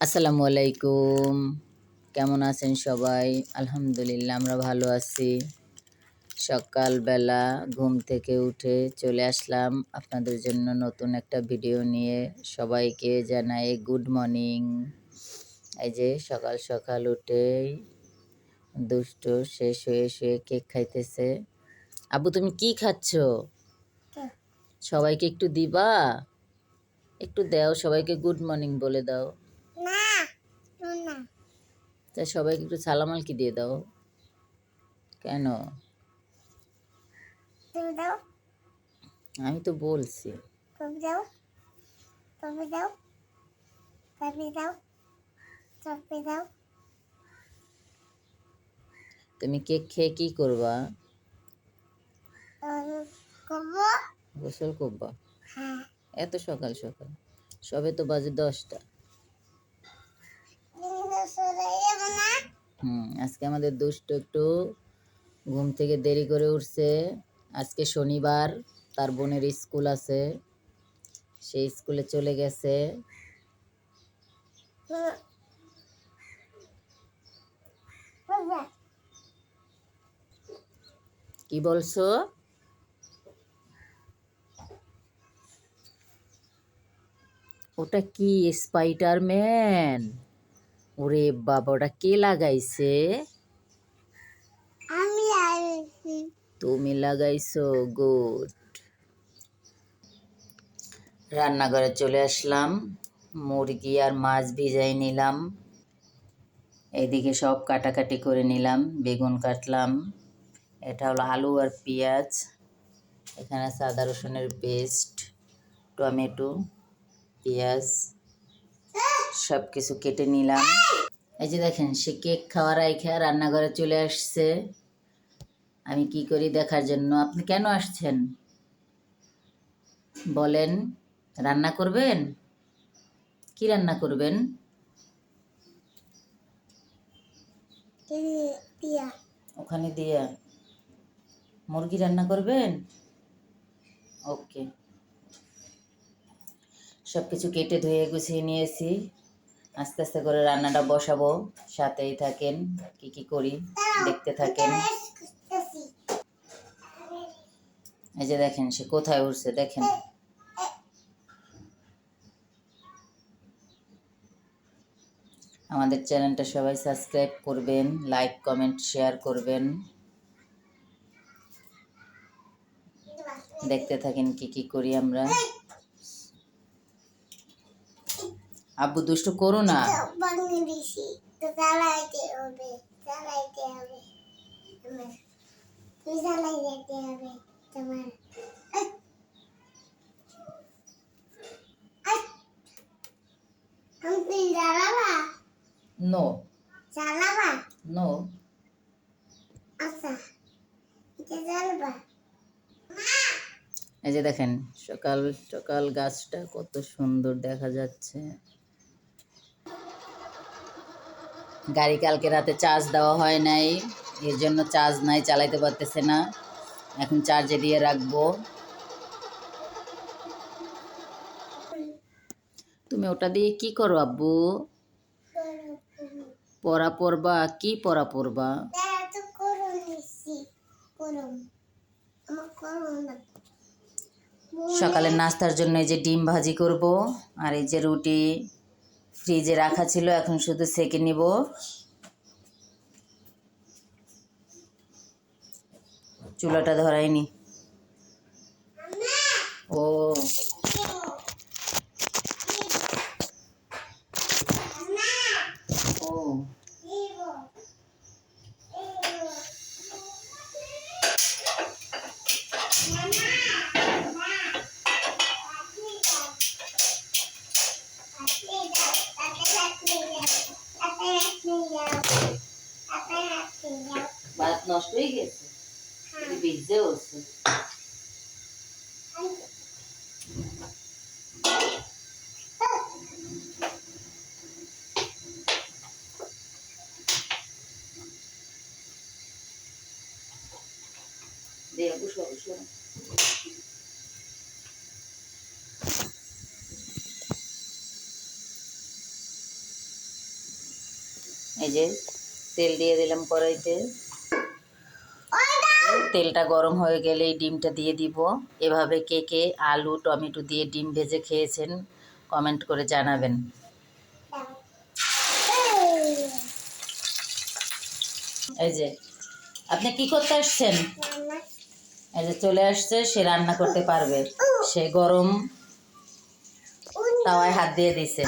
আসসালামু আলাইকুম। কেমন আছেন সবাই? আলহামদুলিল্লাহ আমরা ভালো আছি। সকালবেলা ঘুম থেকে উঠে চলে আসলাম আপনাদের জন্য নতুন একটা ভিডিও নিয়ে। সবাইকে জানাই গুড মর্নিং। এই যে সকাল সকাল উঠেই দুষ্টু সে শুয়ে শুয়ে কেক খাইতেছে। আব্বু তুমি কি খাচ্ছ? সবাইকে একটু দিবা? একটু দাও, সবাইকে গুড মর্নিং বলে দাও। তা সবাইকে একটু সালাম আলকি দিয়ে দাও। কেন? আমি তো বলছি। তুমি কেক খেয়ে কি করবা? গোসল করবা? এত সকাল সকাল? সবে তো বাজে 10টা। আজকে আমাদের দুষ্ট একটু ঘুম থেকে দেরি করে উঠছে। আজকে শনিবার, তার বোনের স্কুল আছে, সেই স্কুলে চলে গেছে। কি বলছো? ওটা কি স্পাইডারম্যান? ওরে বাবা, ওটা কে লাগাইছে? তুমি লাগাইছো, গুড। রান্নাঘরে চলে আসলাম, মুরগি আর মাছ ভিজাই নিলাম। এইদিকে সব কাটাকাটি করে নিলাম, বেগুন কাটলাম, এটা হলো আলু আর পেঁয়াজ, এখানে আদা রসুনের পেস্ট, টমেটো, পেঁয়াজ সব কিছু কেটে নিলাম। এই যে দেখেন, সে কেক খাওয়ার আইখা রান্নাঘরে চলে আসছে আমি কি করি দেখার জন্য। আপনি কেন আসছেন বলেন? রান্না করবেন? কি রান্না করবেন? ওখানে দিয়া মুরগি রান্না করবেন? ওকে। সব কিছু কেটে ধুয়ে গুছিয়ে নিয়েছি, আস্তে আস্তে করে রান্নাটা বসাবো। সাথেই থাকেন, কি কি করি দেখতে থাকেন। এই যে দেখেন, সে কোথায় উঠছে দেখেন। আমাদের চ্যানেলটা সবাই সাবস্ক্রাইব করবেন, লাইক কমেন্ট শেয়ার করবেন। দেখতে থাকেন কি কি করি আমরা। আব্বু দুষ্ট করো না। No no. এই যে দেখেন, সকাল সকাল গাছটা কত সুন্দর দেখা যাচ্ছে। গাড়ি কালকে রাতে চার্জ দেওয়া হয় নাই, এর জন্য চার্জ নাই, চালাইতে পারতেছে না। এখন চার্জে দিয়ে রাখবো। তুমি ওটা দিয়ে কি করো আব্বু? পড়া পড়বা? কি পড়া পড়বা? সকালে নাস্তার জন্য এই যে ডিম ভাজি করব, আর এই যে রুটি ফ্রিজে রাখা ছিল, এখন শুধু সেঁকে নিব। চুলাটা ধরাইনি। ও ও ভাত নষ্ট হয়ে গেছে, ভিজে হচ্ছে। দিয়ে বসো বসো। এই যে তেল দিয়ে দিলাম কড়াইতে। তেলটা গরম হয়ে গেলে এই ডিমটা দিয়ে দিব। এভাবে কে কে আলু টমেটো দিয়ে ডিম ভেজে খেয়েছেন কমেন্ট করে জানাবেন। এই যে আপনি কি করতে আসছেন? এই যে চলে আসছে, সে রান্না করতে পারবে, সে গরম তাওয়ায় হাত দিয়ে দিছে।